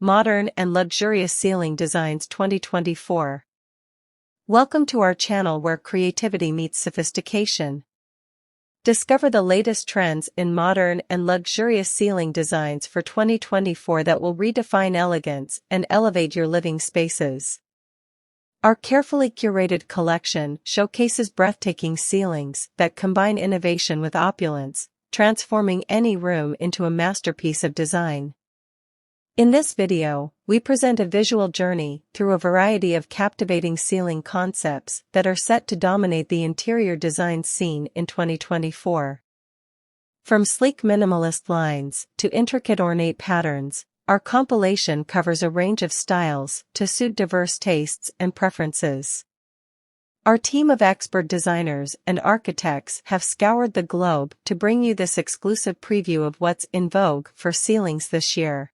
Modern and Luxurious Ceiling Designs 2024. Welcome to our channel where creativity meets sophistication. Discover the latest trends in modern and luxurious ceiling designs for 2024 that will redefine elegance and elevate your living spaces. Our carefully curated collection showcases breathtaking ceilings that combine innovation with opulence, transforming any room into a masterpiece of design. In this video, we present a visual journey through a variety of captivating ceiling concepts that are set to dominate the interior design scene in 2024. From sleek minimalist lines to intricate ornate patterns, our compilation covers a range of styles to suit diverse tastes and preferences. Our team of expert designers and architects have scoured the globe to bring you this exclusive preview of what's in vogue for ceilings this year.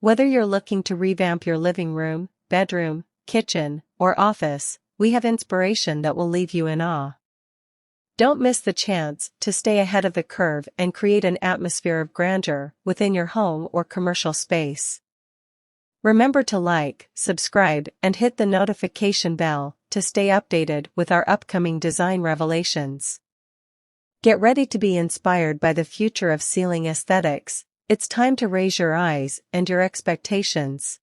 Whether you're looking to revamp your living room, bedroom, kitchen, or office, we have inspiration that will leave you in awe. Don't miss the chance to stay ahead of the curve and create an atmosphere of grandeur within your home or commercial space. Remember to like, subscribe, and hit the notification bell to stay updated with our upcoming design revelations. Get ready to be inspired by the future of ceiling aesthetics. It's time to raise your eyes and your expectations.